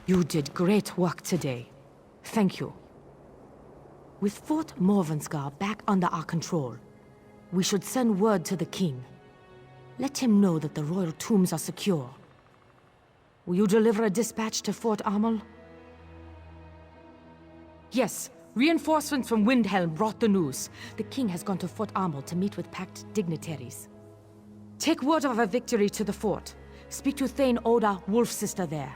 You did great work today. Thank you. With Fort Morvenskar back under our control, we should send word to the king. Let him know that the royal tombs are secure. Will you deliver a dispatch to Fort Amal? Yes, reinforcements from Windhelm brought the news. The king has gone to Fort Amal to meet with pact dignitaries. Take word of our victory to the fort. Speak to Thane Oda, Wolf's sister there.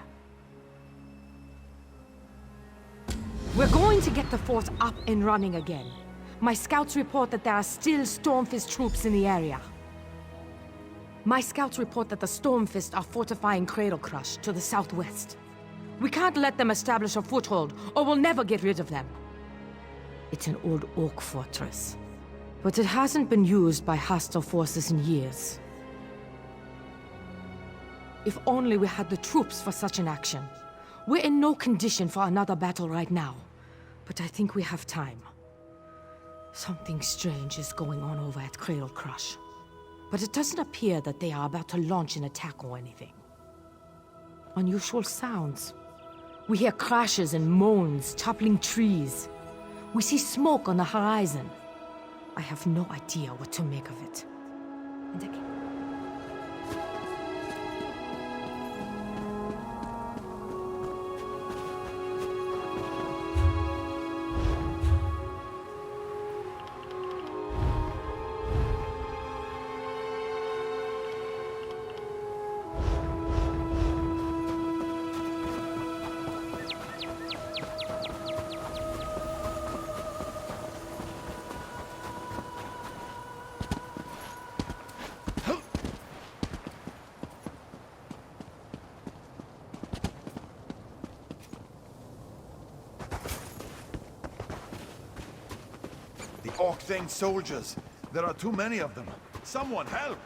We're going to get the fort up and running again. My scouts report that there are still Stormfist troops in the area. My scouts report that the Stormfist are fortifying Cradle Crush to the southwest. We can't let them establish a foothold, or we'll never get rid of them. It's an old oak fortress, but it hasn't been used by hostile forces in years. If only we had the troops for such an action. We're in no condition for another battle right now, but I think we have time. Something strange is going on over at Cradle Crush, but it doesn't appear that they are about to launch an attack or anything. Unusual sounds. We hear crashes and moans, toppling trees. We see smoke on the horizon. I have no idea what to make of it. And again. Orc Thane soldiers. There are too many of them. Someone help!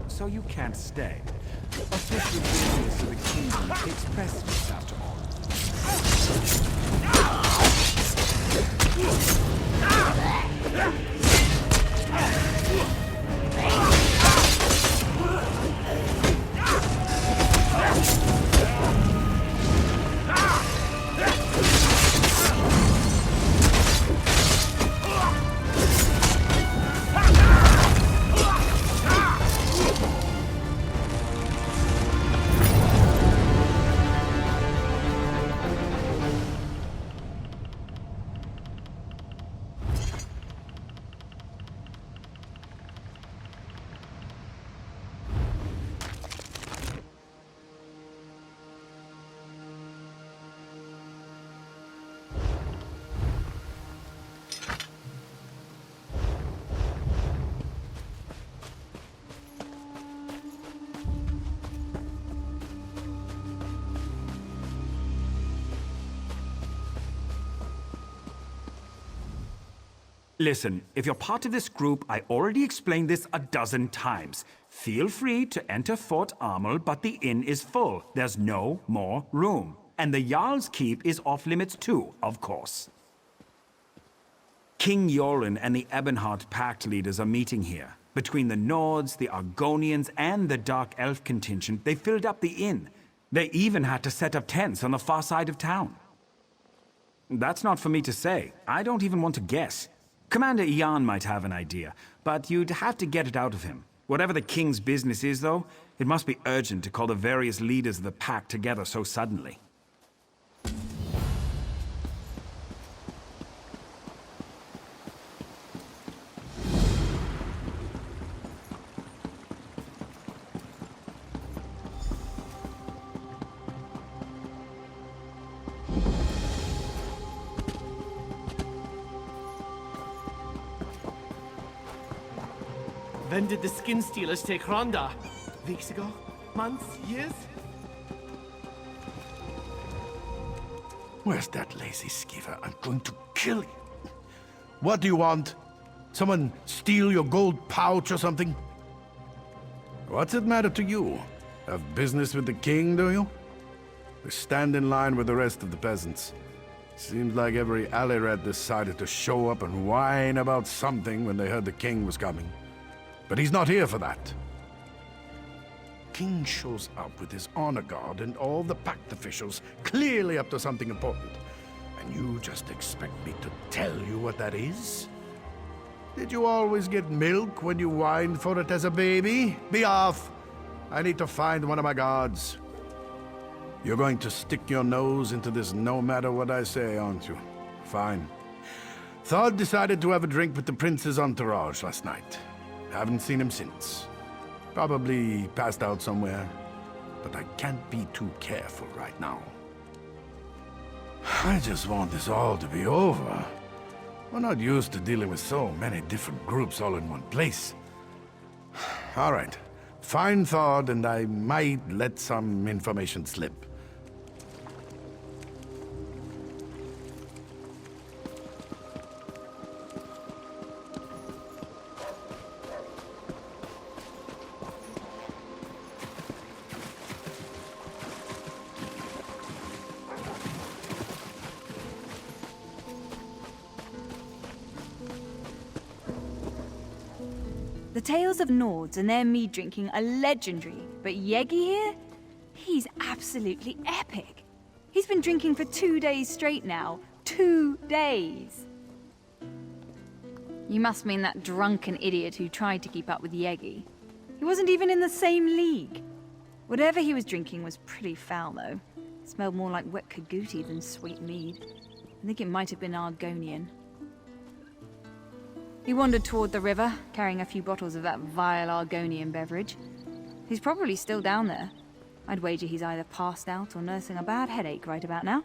So you can't stay. Official business of the kingdom takes precedence after all. Listen, if you're part of this group, I already explained this a dozen times. Feel free to enter Fort Armel, but the inn is full. There's no more room. And the Jarl's Keep is off limits too, of course. King Yoren and the Ebonheart Pact leaders are meeting here. Between the Nords, the Argonians, and the Dark Elf contingent, they filled up the inn. They even had to set up tents on the far side of town. That's not for me to say. I don't even want to guess. Commander Ian might have an idea, but you'd have to get it out of him. Whatever the king's business is, though, it must be urgent to call the various leaders of the pact together so suddenly. When did the Skin Stealers take Ronda? Weeks ago? Months? Years? Where's that lazy skeever? I'm going to kill you. What do you want? Someone steal your gold pouch or something? What's it matter to you? Have business with the king, do you? We stand in line with the rest of the peasants. Seems like every alley rat decided to show up and whine about something when they heard the king was coming. But he's not here for that. King shows up with his honor guard and all the pact officials clearly up to something important. And you just expect me to tell you what that is? Did you always get milk when you whined for it as a baby? Be off! I need to find one of my guards. You're going to stick your nose into this no matter what I say, aren't you? Fine. Thod decided to have a drink with the prince's entourage last night. Haven't seen him since. Probably passed out somewhere. But I can't be too careful right now. I just want this all to be over. We're not used to dealing with so many different groups all in one place. All right. Find Thod, and I might let some information slip. The tales of Nords and their mead drinking are legendary, but Yegi here? He's absolutely epic. He's been drinking for 2 days straight now. 2 days! You must mean that drunken idiot who tried to keep up with Yegi. He wasn't even in the same league. Whatever he was drinking was pretty foul, though. It smelled more like wet Kaguti than sweet mead. I think it might have been Argonian. He wandered toward the river, carrying a few bottles of that vile Argonian beverage. He's probably still down there. I'd wager he's either passed out or nursing a bad headache right about now.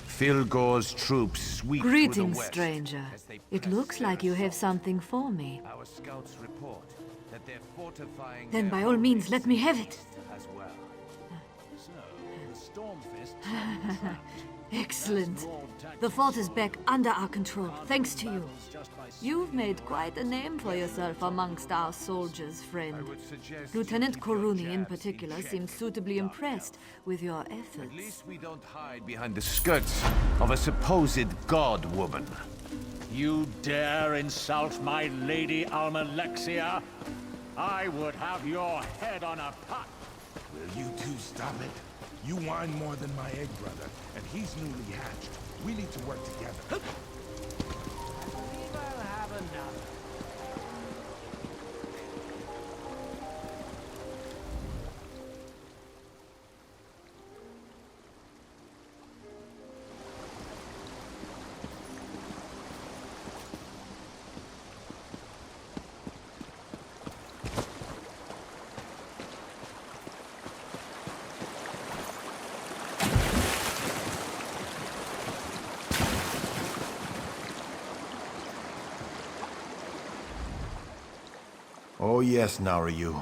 Filgor's troops sweep Greetings, through the west stranger. as they It press looks like you have something for me. Our scouts report that they're fortifying Then their by all means, let me have it. as well. So, the Stormfist Excellent. The fort is back under our control, thanks to you. You've made quite a name for yourself amongst our soldiers, friend. Lieutenant Koruni in particular seems suitably impressed with your At efforts. least we don't hide behind the skirts of a supposed god woman. You dare insult my lady Almalexia? I would have your head on a pot. Will you two stop it? You whine more than my egg brother, and he's newly hatched. We need to work together. I believe I'll have enough. Oh yes, Narayu.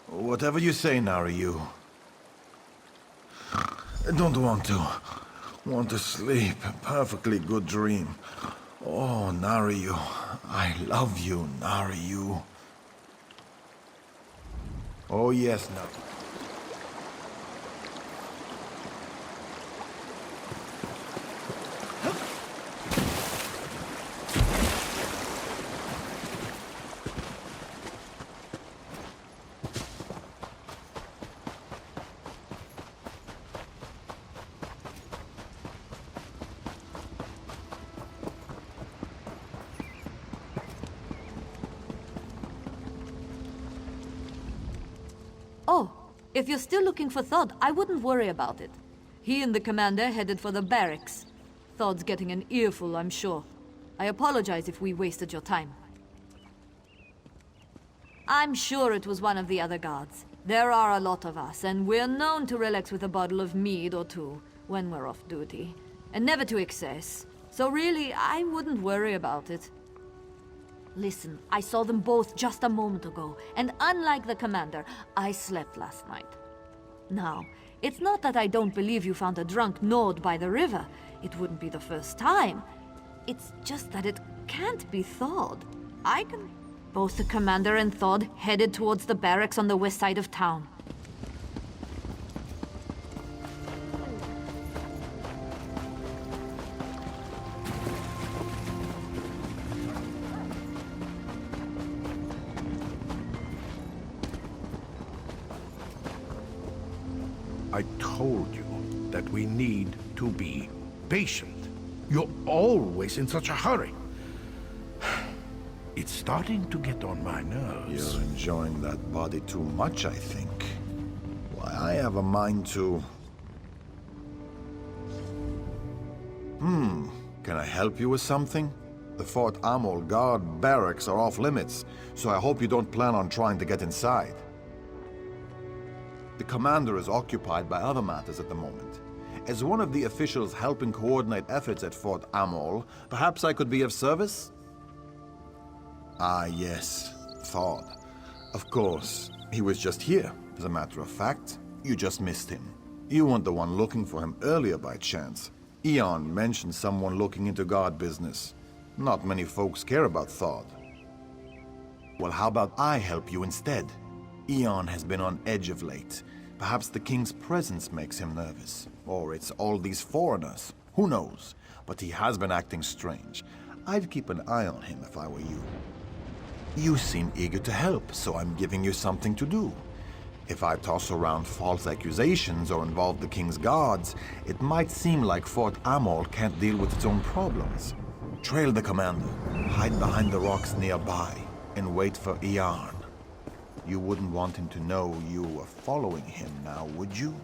Whatever you say, Narayu. don't want to. Want to sleep. A perfectly good dream. Oh, Naryu. I love you, Naryu. Oh, yes, Naryu. Oh, if you're still looking for Thod, I wouldn't worry about it. He and the commander headed for the barracks. Thod's getting an earful, I'm sure. I apologize if we wasted your time. I'm sure it was one of the other guards. There are a lot of us, and we're known to relax with a bottle of mead or two when we're off duty. And never to excess. So really, I wouldn't worry about it. Listen, I saw them both just a moment ago, and unlike the commander, I slept last night. Now, it's not that I don't believe you found a drunk Nord by the river. It wouldn't be the first time. It's just that it can't be Thod. Both the commander and Thod headed towards the barracks on the west side of town. I told you that we need to be patient. You're always in such a hurry. It's starting to get on my nerves. You're enjoying that body too much, I think. Why, I have a mind to... Can I help you with something? The Fort Amol guard barracks are off limits, so I hope you don't plan on trying to get inside. The commander is occupied by other matters at the moment. As one of the officials helping coordinate efforts at Fort Amol, perhaps I could be of service? Ah, yes, Thod. Of course, he was just here. As a matter of fact, you just missed him. You weren't the one looking for him earlier by chance. Eon mentioned someone looking into guard business. Not many folks care about Thod. Well, how about I help you instead? Eon has been on edge of late. Perhaps the king's presence makes him nervous. Or it's all these foreigners. Who knows? But he has been acting strange. I'd keep an eye on him if I were you. You seem eager to help, so I'm giving you something to do. If I toss around false accusations or involve the king's guards, it might seem like Fort Amol can't deal with its own problems. Trail the commander, hide behind the rocks nearby, and wait for Eon. You wouldn't want him to know you were following him now, would you?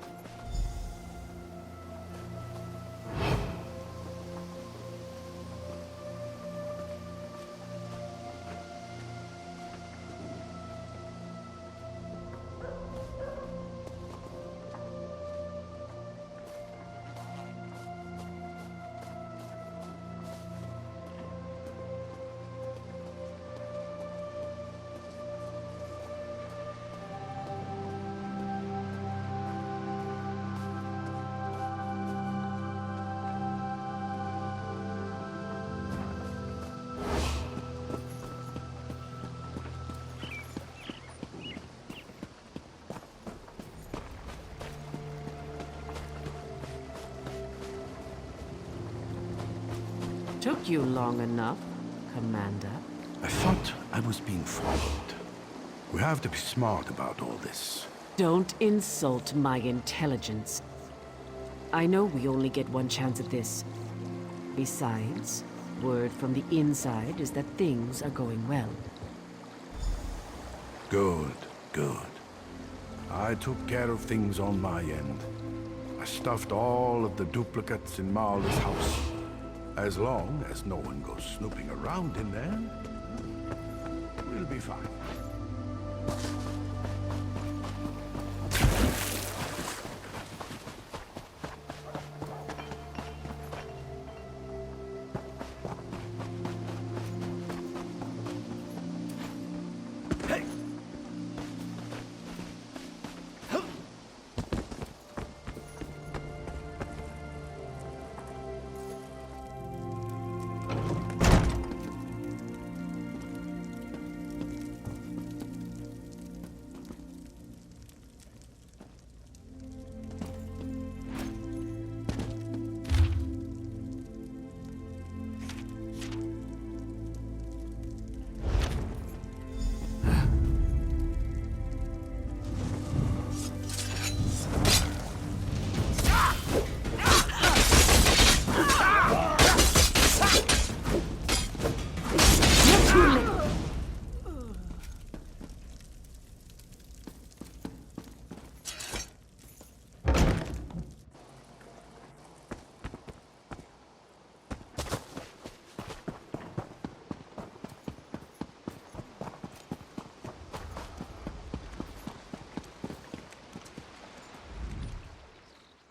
Took you long enough, Commander. I thought I was being followed. We have to be smart about all this. Don't insult my intelligence. I know we only get one chance at this. Besides, word from the inside is that things are going well. Good, good. I took care of things on my end. I stuffed all of the duplicates in Marla's house. As long as no one goes snooping around in there, we'll be fine.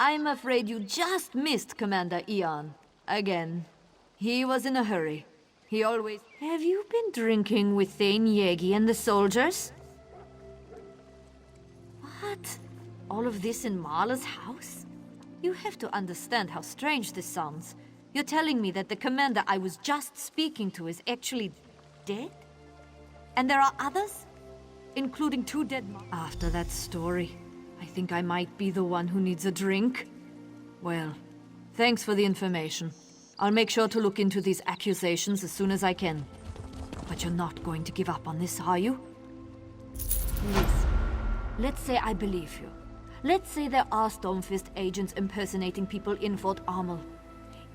I'm afraid you just missed Commander Eon. Again. He was in a hurry. He always... Have you been drinking with Thane Yegi and the soldiers? What? All of this in Marla's house? You have to understand how strange this sounds. You're telling me that the commander I was just speaking to is actually dead? And there are others? Including 2 dead... After that story, I think I might be the one who needs a drink. Well, thanks for the information. I'll make sure to look into these accusations as soon as I can. But you're not going to give up on this, are you? Listen, let's say I believe you. Let's say there are Stormfist agents impersonating people in Fort Armel.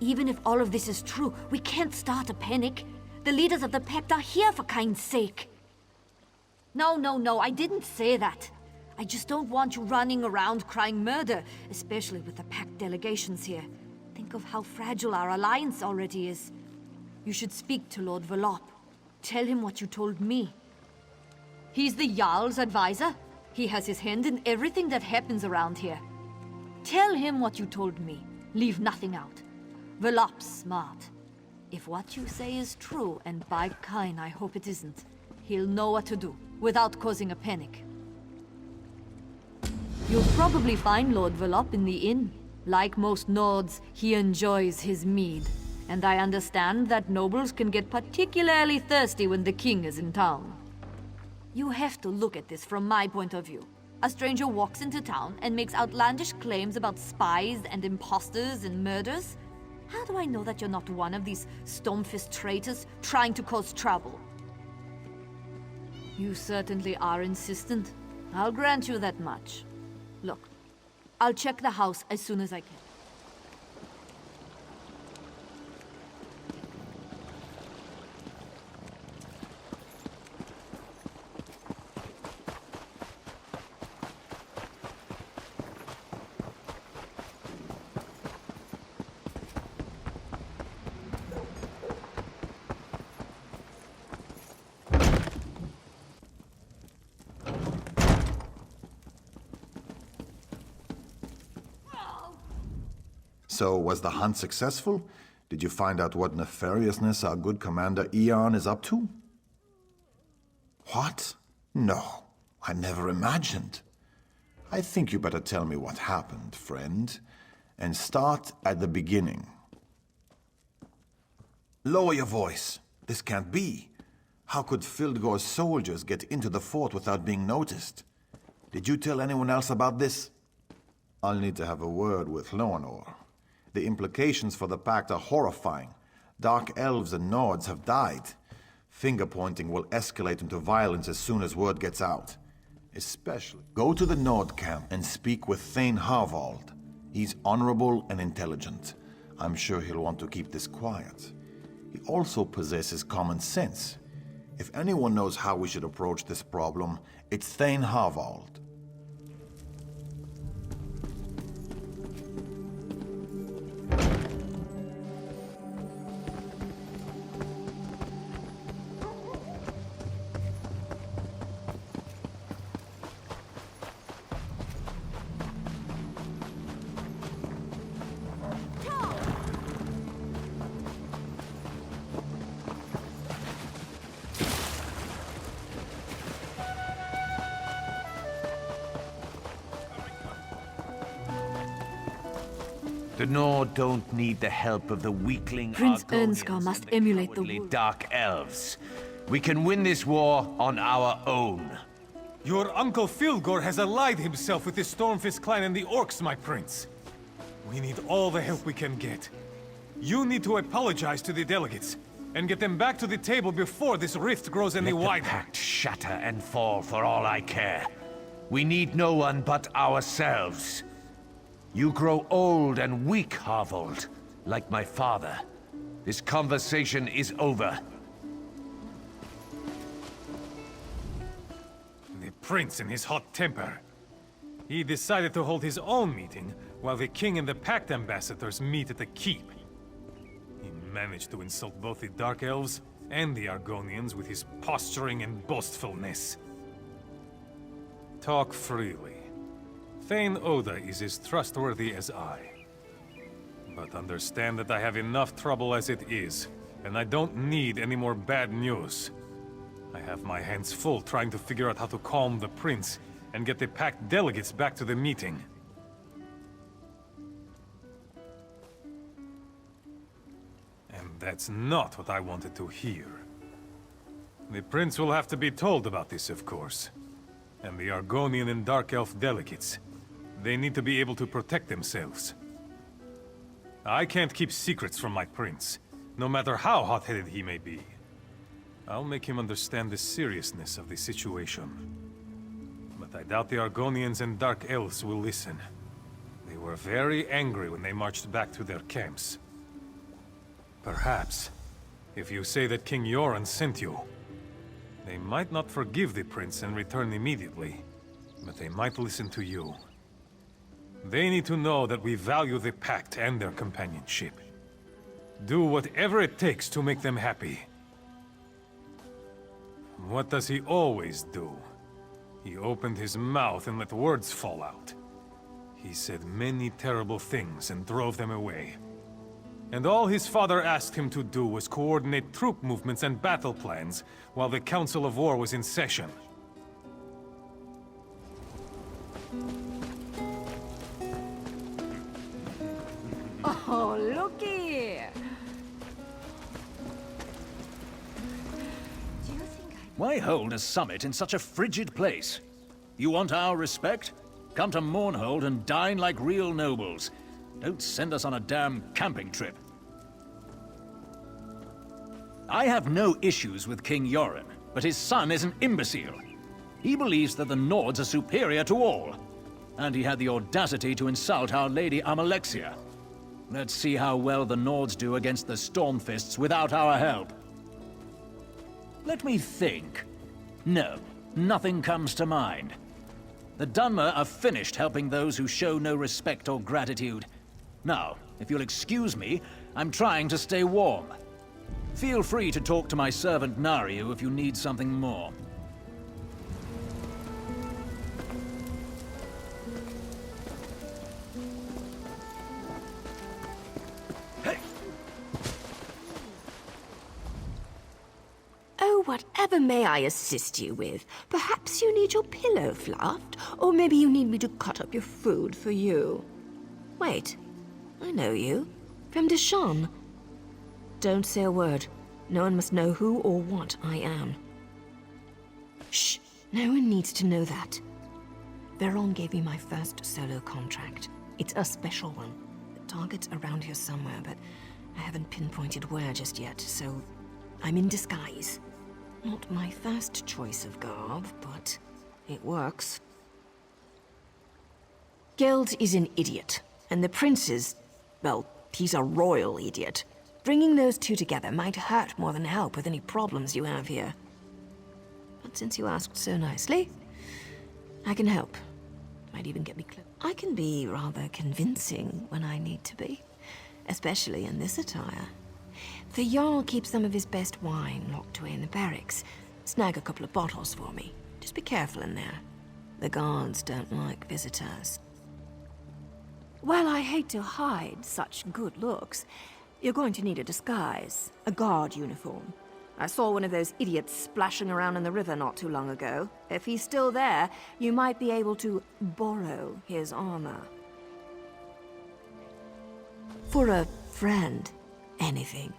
Even if all of this is true, we can't start a panic. The leaders of the Pact are here, for kind's sake. No, I didn't say that. I just don't want you running around crying murder, especially with the Pact delegations here. Think of how fragile our alliance already is. You should speak to Lord Velop. Tell him what you told me. He's the Jarl's advisor. He has his hand in everything that happens around here. Tell him what you told me. Leave nothing out. Velop's smart. If what you say is true, and by Kain I hope it isn't, he'll know what to do, without causing a panic. You'll probably find Lord Velop in the inn. Like most Nords, he enjoys his mead. And I understand that nobles can get particularly thirsty when the king is in town. You have to look at this from my point of view. A stranger walks into town and makes outlandish claims about spies and imposters and murders. How do I know that you're not one of these Stormfist traitors trying to cause trouble? You certainly are insistent. I'll grant you that much. Look, I'll check the house as soon as I can. So, was the hunt successful? Did you find out what nefariousness our good Commander Eon is up to? What? No, I never imagined. I think you better tell me what happened, friend. And start at the beginning. Lower your voice. This can't be. How could Fildgor's soldiers get into the fort without being noticed? Did you tell anyone else about this? I'll need to have a word with Loanor. The implications for the Pact are horrifying. Dark elves and Nords have died. Finger-pointing will escalate into violence as soon as word gets out. Especially, go to the Nord camp and speak with Thane Harvald. He's honorable and intelligent. I'm sure he'll want to keep this quiet. He also possesses common sense. If anyone knows how we should approach this problem, it's Thane Harvald. The Nord don't need the help of the weakling Prince Argonians Ernskar must and the emulate the cowardly wolf. Dark Elves. We can win this war on our own. Your uncle Fildgor has allied himself with the Stormfist clan and the Orcs, my prince. We need all the help we can get. You need to apologize to the delegates, and get them back to the table before this rift grows any Let the wider. Pact shatter and fall for all I care. We need no one but ourselves. You grow old and weak, Harvold, like my father. This conversation is over. The prince in his hot temper. He decided to hold his own meeting, while the king and the Pact ambassadors meet at the keep. He managed to insult both the Dark Elves and the Argonians with his posturing and boastfulness. Talk freely. Thane Oda is as trustworthy as I. But understand that I have enough trouble as it is, and I don't need any more bad news. I have my hands full trying to figure out how to calm the prince and get the packed delegates back to the meeting. And that's not what I wanted to hear. The prince will have to be told about this, of course. And the Argonian and Dark Elf delegates. They need to be able to protect themselves. I can't keep secrets from my prince, no matter how hot-headed he may be. I'll make him understand the seriousness of the situation. But I doubt the Argonians and Dark Elves will listen. They were very angry when they marched back to their camps. Perhaps, if you say that King Yoren sent you, they might not forgive the prince and return immediately, but they might listen to you. They need to know that we value the Pact and their companionship. Do whatever it takes to make them happy. What does he always do? He opened his mouth and let words fall out. He said many terrible things and drove them away. And all his father asked him to do was coordinate troop movements and battle plans while the Council of War was in session. Oh, looky! Why hold a summit in such a frigid place? You want our respect? Come to Mournhold and dine like real nobles. Don't send us on a damn camping trip. I have no issues with King Yoren, but his son is an imbecile. He believes that the Nords are superior to all. And he had the audacity to insult Our Lady Amalexia. Let's see how well the Nords do against the Stormfists without our help. Let me think. No, nothing comes to mind. The Dunmer are finished helping those who show no respect or gratitude. Now, if you'll excuse me, I'm trying to stay warm. Feel free to talk to my servant Nariu if you need something more. Oh, whatever may I assist you with? Perhaps you need your pillow fluffed, or maybe you need me to cut up your food for you. Wait, I know you. From Deshawn. Don't say a word. No one must know who or what I am. Shh, no one needs to know that. Veron gave me my first solo contract. It's a special one. The target's around here somewhere, but I haven't pinpointed where just yet, so I'm in disguise. Not my first choice of garb, but it works. Geld is an idiot, and the prince is, well, he's a royal idiot. Bringing those two together might hurt more than help with any problems you have here. But since you asked so nicely, I can help. Might even get me close. I can be rather convincing when I need to be, especially in this attire. The Jarl keeps some of his best wine locked away in the barracks. Snag a couple of bottles for me. Just be careful in there. The guards don't like visitors. While I hate to hide such good looks, you're going to need a disguise, a guard uniform. I saw one of those idiots splashing around in the river not too long ago. If he's still there, you might be able to borrow his armor. For a friend, anything.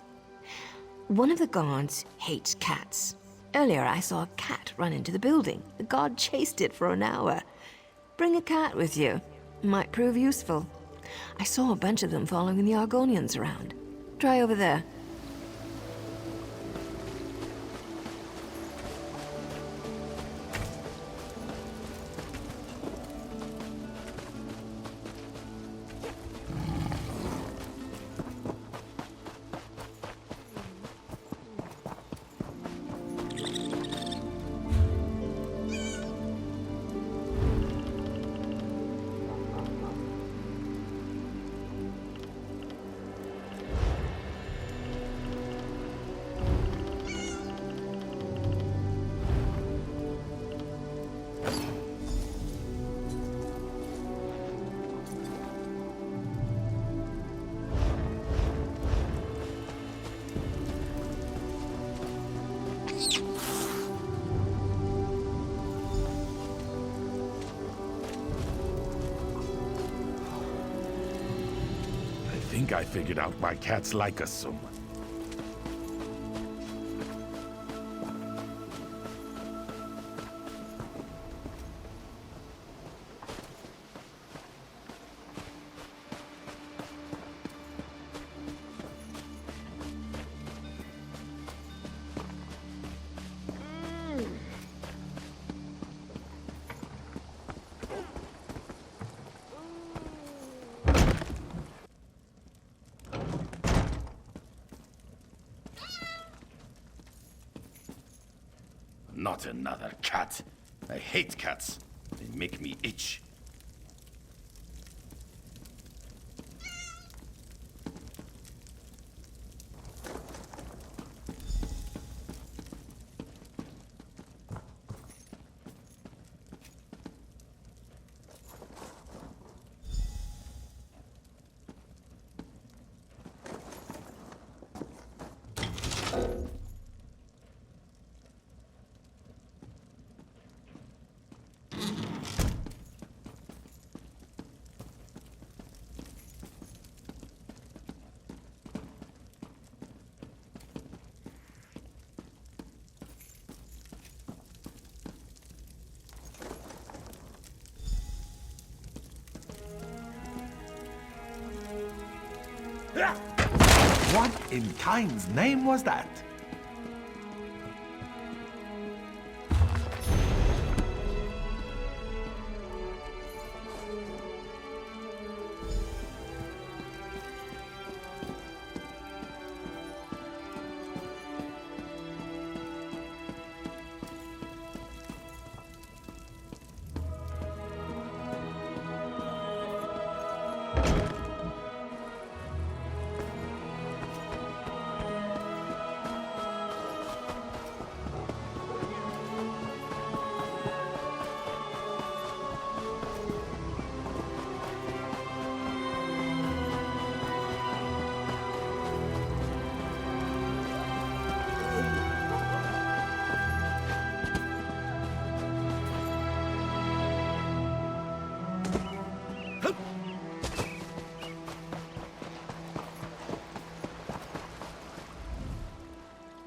One of the guards hates cats. Earlier I saw a cat run into the building. The guard chased it for an hour. Bring a cat with you. Might prove useful. I saw a bunch of them following the Argonians around. Try over there. think I figured out why cats like us so much. Not another cat. I hate cats. They make me itch. What in Kain's name was that?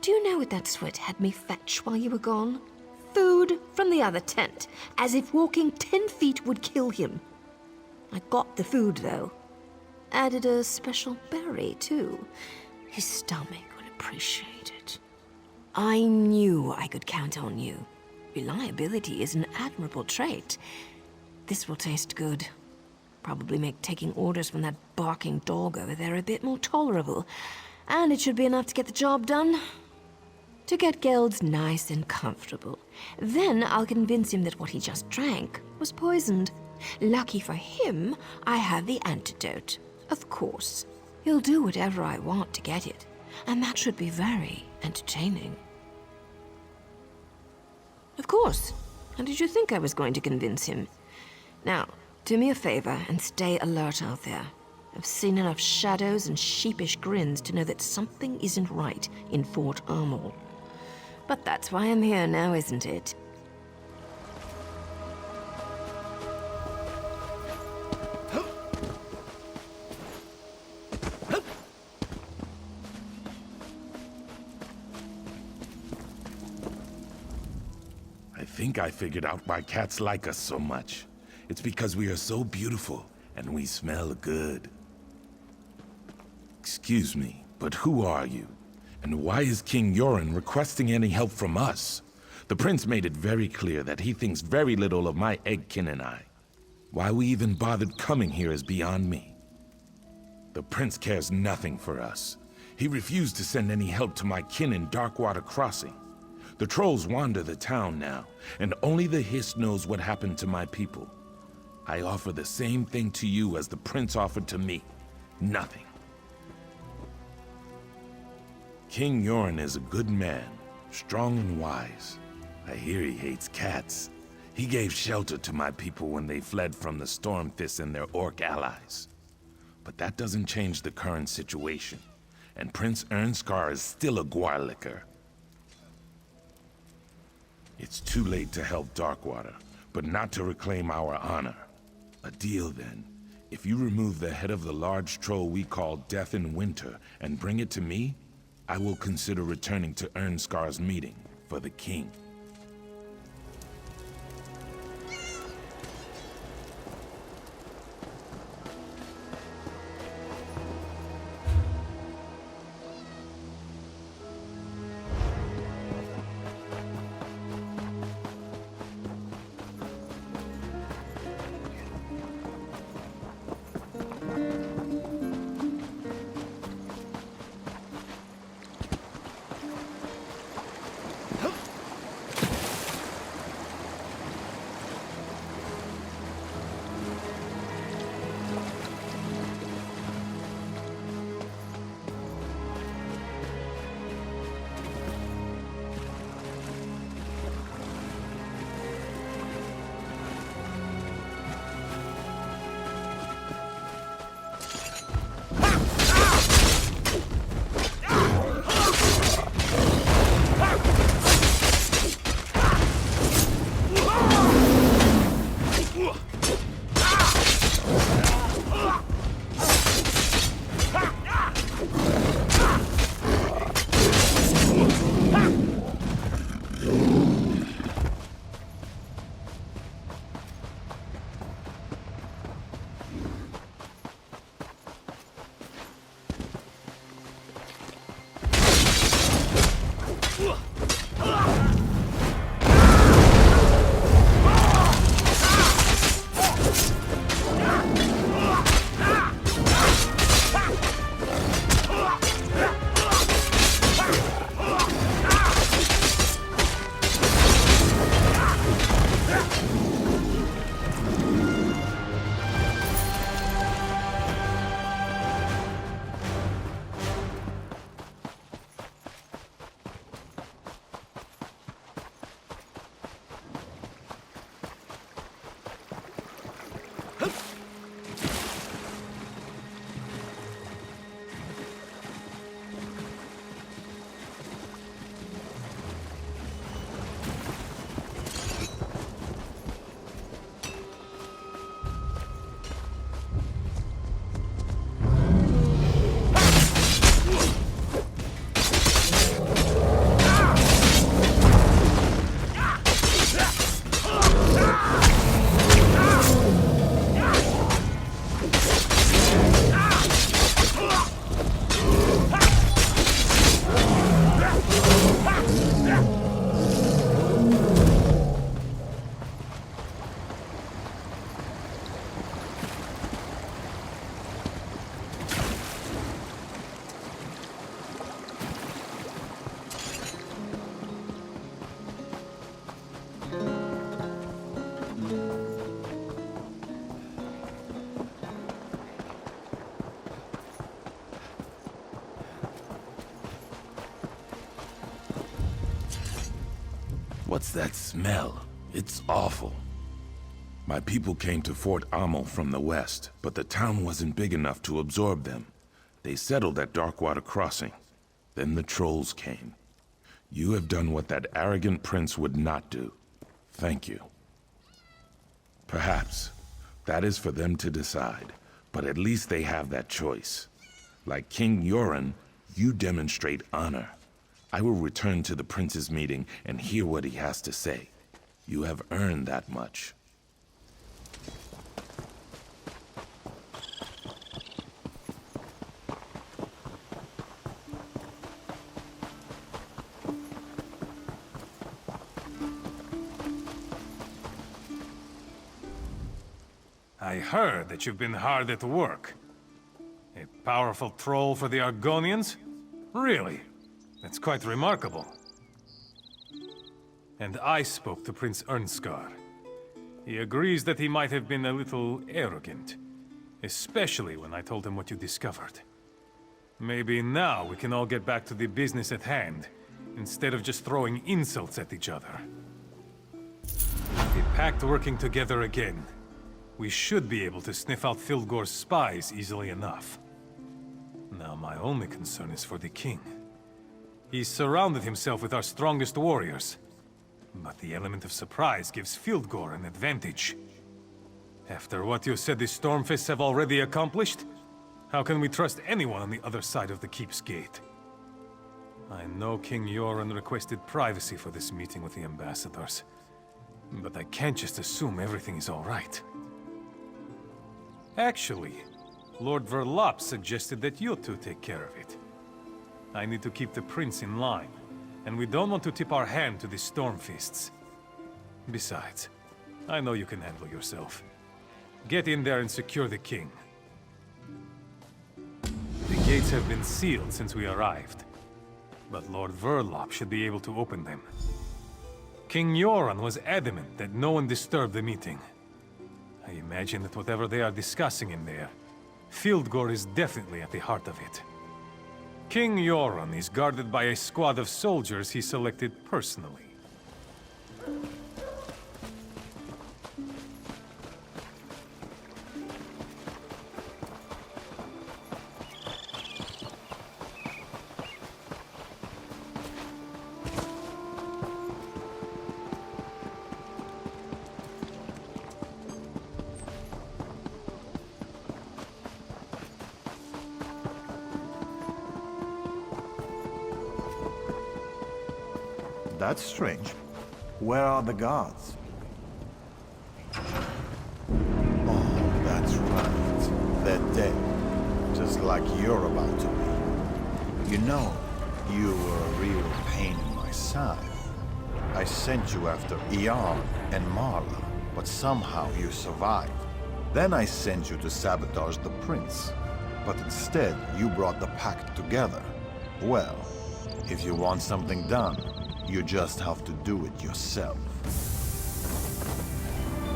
Do you know what that sweat had me fetch while you were gone? Food from the other tent, as if walking 10 feet would kill him. I got the food, though. Added a special berry, too. His stomach would appreciate it. I knew I could count on you. Reliability is an admirable trait. This will taste good. Probably make taking orders from that barking dog over there a bit more tolerable. And it should be enough to get the job done. To get Geld nice and comfortable. Then I'll convince him that what he just drank was poisoned. Lucky for him, I have the antidote. Of course. He'll do whatever I want to get it. And that should be very entertaining. Of course. How did you think I was going to convince him? Now, do me a favor and stay alert out there. I've seen enough shadows and sheepish grins to know that something isn't right in Fort Armor. But that's why I'm here now, isn't it? I think I figured out why cats like us so much. It's because we are so beautiful and we smell good. Excuse me, but who are you? And why is King Yoren requesting any help from us? The prince made it very clear that he thinks very little of my Eggkin and I. Why we even bothered coming here is beyond me. The prince cares nothing for us. He refused to send any help to my kin in Darkwater Crossing. The trolls wander the town now, and only the Hiss knows what happened to my people. I offer the same thing to you as the prince offered to me. Nothing. King Yoren is a good man, strong and wise. I hear he hates cats. He gave shelter to my people when they fled from the Stormfists and their orc allies. But that doesn't change the current situation, and Prince Ernskar is still a Gwarlicker. It's too late to help Darkwater, but not to reclaim our honor. A deal, then. If you remove the head of the large troll we call Death in Winter and bring it to me, I will consider returning to Ernskar's meeting for the king. What's that smell? It's awful. My people came to Fort Ammel from the west, but the town wasn't big enough to absorb them. They settled at Darkwater Crossing. Then the trolls came. You have done what that arrogant prince would not do. Thank you. Perhaps that is for them to decide, but at least they have that choice. Like King Yoren, you demonstrate honor. I will return to the prince's meeting and hear what he has to say. You have earned that much. I heard that you've been hard at work. A powerful troll for the Argonians? Really? That's quite remarkable. And I spoke to Prince Ernskar. He agrees that he might have been a little arrogant, especially when I told him what you discovered. Maybe now we can all get back to the business at hand, instead of just throwing insults at each other. With the Pact working together again, we should be able to sniff out Fildgor's spies easily enough. Now my only concern is for the king. He's surrounded himself with our strongest warriors, but the element of surprise gives Fildgor an advantage. After what you said the Stormfists have already accomplished, how can we trust anyone on the other side of the keep's gate? I know King Yoren requested privacy for this meeting with the ambassadors, but I can't just assume everything is all right. Actually, Lord Verlop suggested that you two take care of it. I need to keep the prince in line, and we don't want to tip our hand to the Stormfists. Besides, I know you can handle yourself. Get in there and secure the king. The gates have been sealed since we arrived, but Lord Verlop should be able to open them. King Yoren was adamant that no one disturb the meeting. I imagine that whatever they are discussing in there, Fildgor is definitely at the heart of it. King Yoren is guarded by a squad of soldiers he selected personally. That's strange. Where are the guards? Oh, that's right. They're dead. Just like you're about to be. You know, you were a real pain in my side. I sent you after Ian and Marla, but somehow you survived. Then I sent you to sabotage the prince. But instead, you brought the pact together. Well, if you want something done, you just have to do it yourself.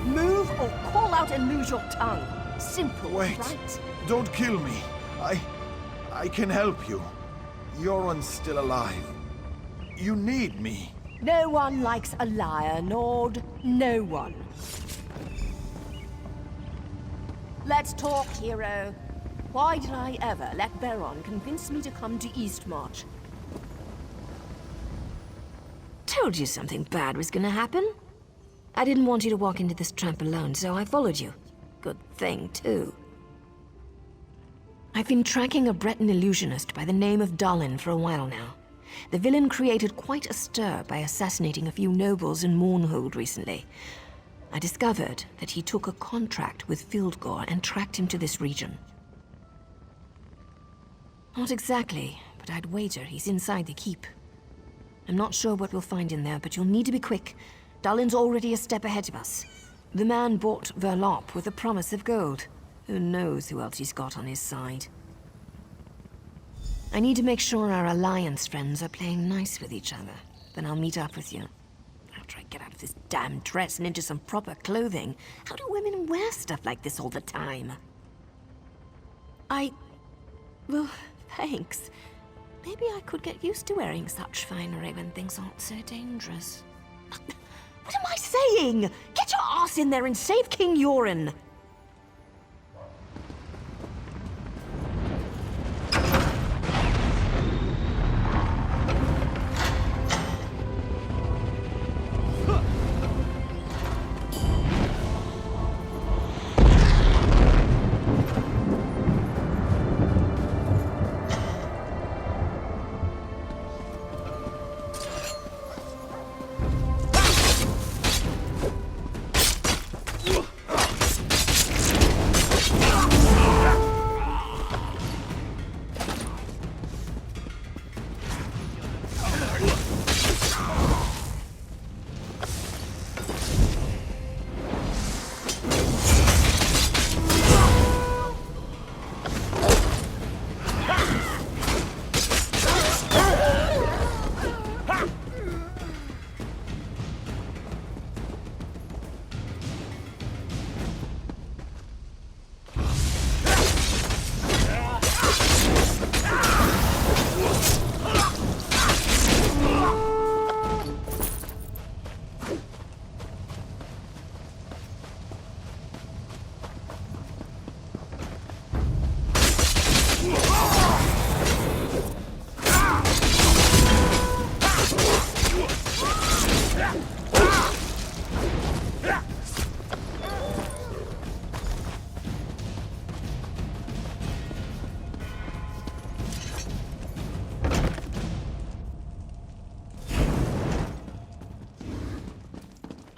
Move or call out and lose your tongue. Simple, Wait. right? Don't kill me. I can help you. Yoren's still alive. You need me. No one likes a liar, Nord. No one. Let's talk, hero. Why did I ever let Baron convince me to come to Eastmarch? Told you something bad was gonna happen. I didn't want you to walk into this trap alone, so I followed you. Good thing, too. I've been tracking a Breton illusionist by the name of Dalin for a while now. The villain created quite a stir by assassinating a few nobles in Mournhold recently. I discovered that he took a contract with Fildgor and tracked him to this region. Not exactly, but I'd wager he's inside the keep. I'm not sure what we'll find in there, but you'll need to be quick. Dalin's already a step ahead of us. The man bought Verlop with a promise of gold. Who knows who else he's got on his side. I need to make sure our Alliance friends are playing nice with each other. Then I'll meet up with you. After I get out of this damn dress and into some proper clothing. How do women wear stuff like this all the time? Well, thanks. Maybe I could get used to wearing such finery when things aren't so dangerous. What am I saying? Get your ass in there and save King Yoren!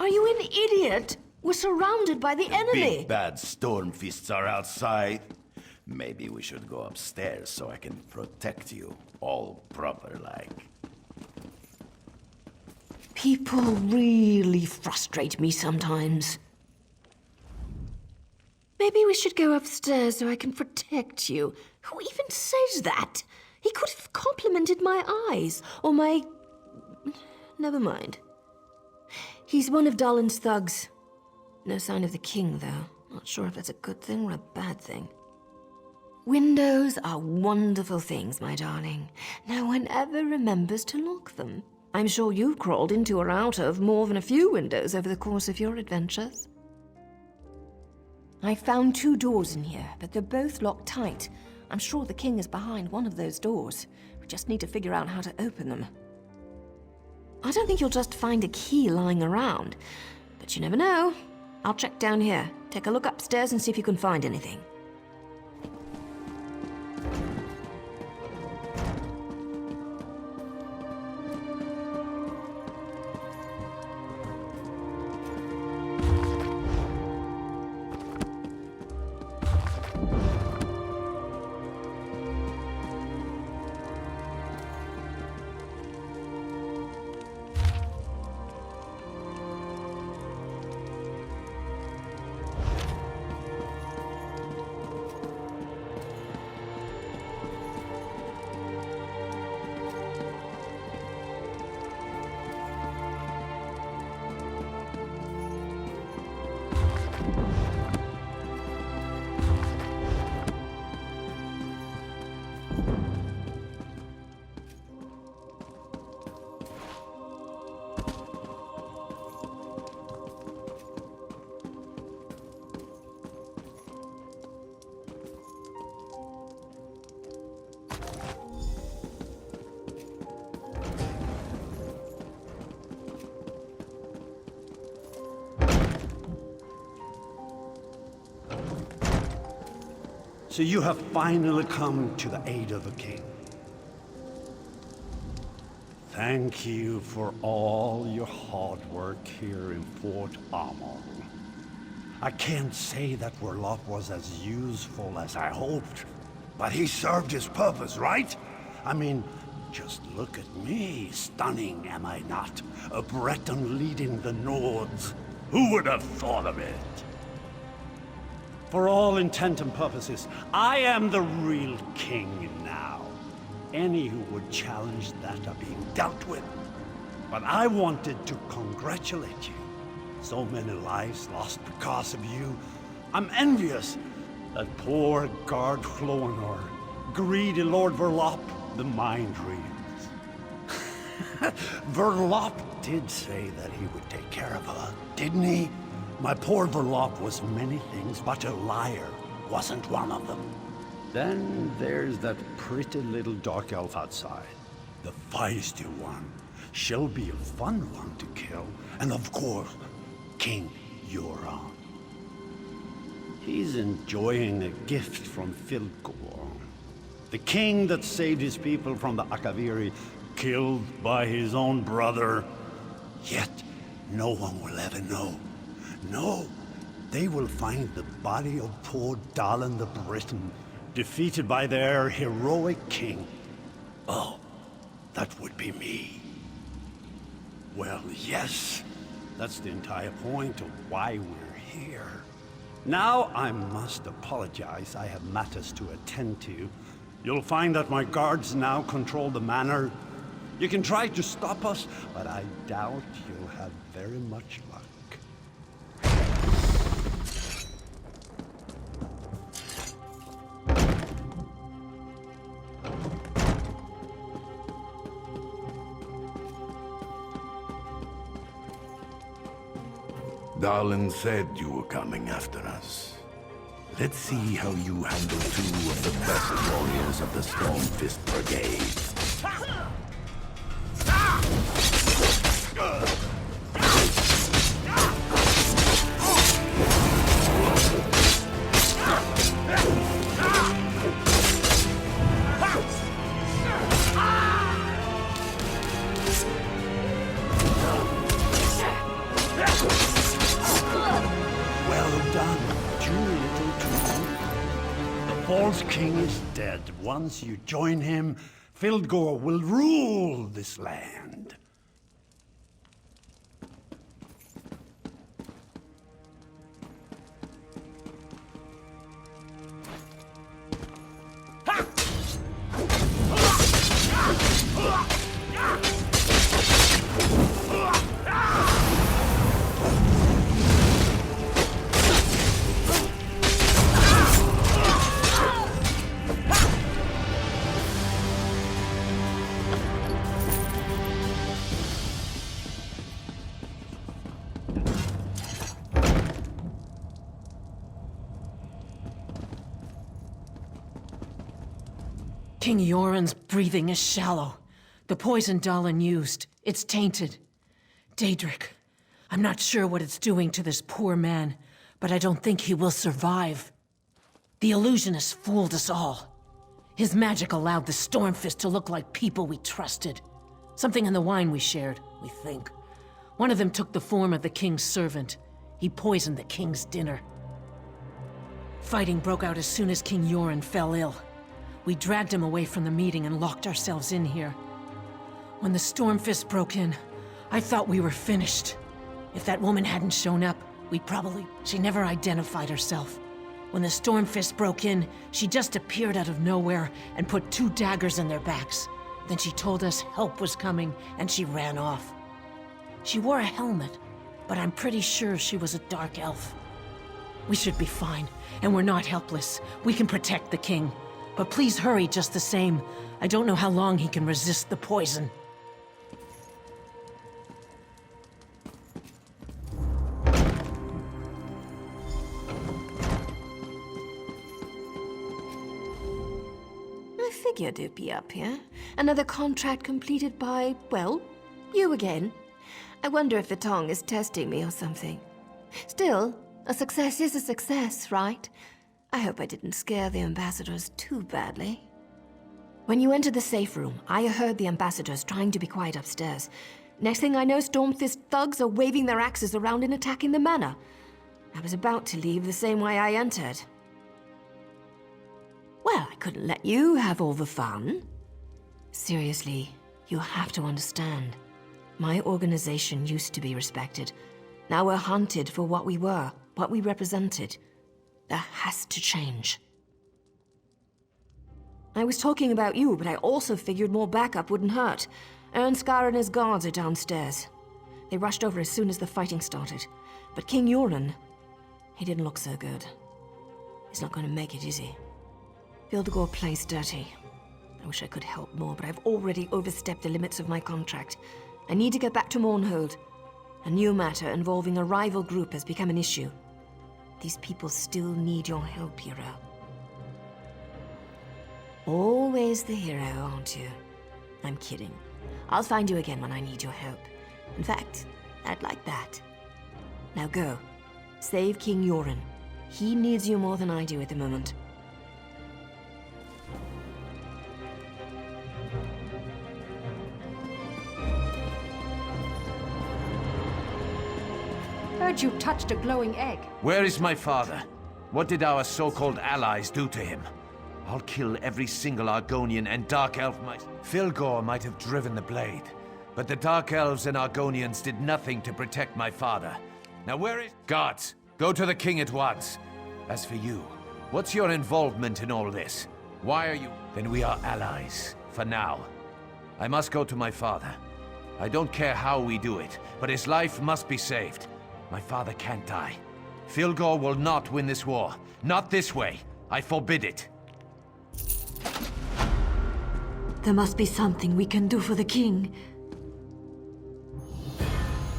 Are you an idiot? We're surrounded by the enemy. Big bad Stormfists are outside. Maybe we should go upstairs so I can protect you, all proper-like. People really frustrate me sometimes. Maybe we should go upstairs so I can protect you. Who even says that? He could have complimented my eyes, or my... Never mind. He's one of Dalin's thugs. No sign of the king, though. Not sure if that's a good thing or a bad thing. Windows are wonderful things, my darling. No one ever remembers to lock them. I'm sure you've crawled into or out of more than a few windows over the course of your adventures. I found 2 doors in here, but they're both locked tight. I'm sure the king is behind one of those doors. We just need to figure out how to open them. I don't think you'll just find a key lying around, but you never know. I'll check down here. Take a look upstairs and see if you can find anything. So you have finally come to the aid of the king. Thank you for all your hard work here in Fort Amol. I can't say that Verloc was as useful as I hoped, but he served his purpose, right? I mean, just look at me. Stunning, am I not? A Breton leading the Nords. Who would have thought of it? For all intent and purposes, I am the real king now. Any who would challenge that are being dealt with. But I wanted to congratulate you. So many lives lost because of you. I'm envious. That poor guard Floanor, greedy Lord Verloc, the mind readers. Verloc did say that he would take care of her, didn't he? My poor Verloc was many things, but a liar wasn't one of them. Then there's that pretty little dark elf outside. The feisty one. She'll be a fun one to kill. And of course, King Euron. He's enjoying a gift from Filgor. The king that saved his people from the Akaviri, killed by his own brother. Yet, no one will ever know. No, they will find the body of poor Dalin the Briton, defeated by their heroic king. Oh, that would be me. Well, yes, that's the entire point of why we're here. Now I must apologize. I have matters to attend to. You'll find that my guards now control the manor. You can try to stop us, but I doubt you'll have very much luck. Dalin said you were coming after us. Let's see how you handle 2 of the best warriors of the Stormfist Brigade. king is dead. Once you join him, Fildgor will rule this land. King Yoren's breathing is shallow. The poison Dahlan used, it's tainted. Daedric, I'm not sure what it's doing to this poor man, but I don't think he will survive. The illusionist fooled us all. His magic allowed the Stormfist to look like people we trusted. Something in the wine we shared, we think. One of them took the form of the king's servant. He poisoned the king's dinner. Fighting broke out as soon as King Yoren fell ill. We dragged him away from the meeting and locked ourselves in here. When the Stormfist broke in, I thought we were finished. If that woman hadn't shown up, she never identified herself. When the Stormfist broke in, she just appeared out of nowhere and put 2 daggers in their backs. Then she told us help was coming, and she ran off. She wore a helmet, but I'm pretty sure she was a dark elf. We should be fine, and we're not helpless. We can protect the king. But please hurry just the same. I don't know how long he can resist the poison. I figured you'd be up here. Another contract completed by, well, you again. I wonder if the tongue is testing me or something. Still, a success is a success, right? I hope I didn't scare the ambassadors too badly. When you entered the safe room, I heard the ambassadors trying to be quiet upstairs. Next thing I know, Stormfist thugs are waving their axes around and attacking the manor. I was about to leave the same way I entered. Well, I couldn't let you have all the fun. Seriously, you have to understand. My organization used to be respected. Now we're hunted for what we were, what we represented. That has to change. I was talking about you, but I also figured more backup wouldn't hurt. Ernskar and his guards are downstairs. They rushed over as soon as the fighting started. But King Yoren, he didn't look so good. He's not going to make it, is he? Fildgor plays dirty. I wish I could help more, but I've already overstepped the limits of my contract. I need to get back to Mournhold. A new matter involving a rival group has become an issue. These people still need your help, hero. Always the hero, aren't you? I'm kidding. I'll find you again when I need your help. In fact, I'd like that. Now go. Save King Yoren. He needs you more than I do at the moment. Heard you touched a glowing egg. Where is my father? What did our so-called allies do to him? I'll kill every single Argonian and Dark Elf Fildgor might have driven the blade, but the Dark Elves and Argonians did nothing to protect my father. Now where is... Guards, go to the king at once. As for you, what's your involvement in all this? Why are you... Then we are allies, for now. I must go to my father. I don't care how we do it, but his life must be saved. My father can't die. Fildgor will not win this war. Not this way. I forbid it. There must be something we can do for the king.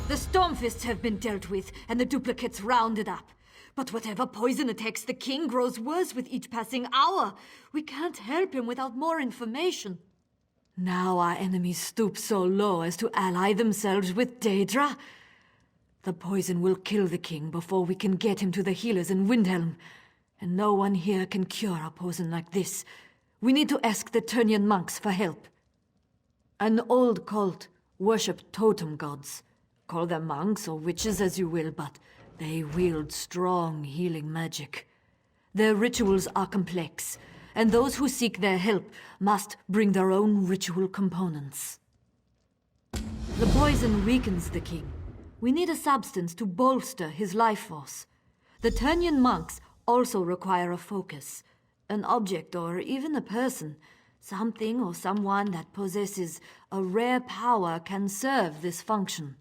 The Stormfists have been dealt with, and the duplicates rounded up. But whatever poison attacks the king grows worse with each passing hour. We can't help him without more information. Now our enemies stoop so low as to ally themselves with Daedra. The poison will kill the king before we can get him to the healers in Windhelm. And no one here can cure a poison like this. We need to ask the Turnian monks for help. An old cult worship totem gods. Call them monks or witches as you will, but they wield strong healing magic. Their rituals are complex, and those who seek their help must bring their own ritual components. The poison weakens the king. We need a substance to bolster his life force. The Ternian monks also require a focus, an object or even a person. Something or someone that possesses a rare power can serve this function.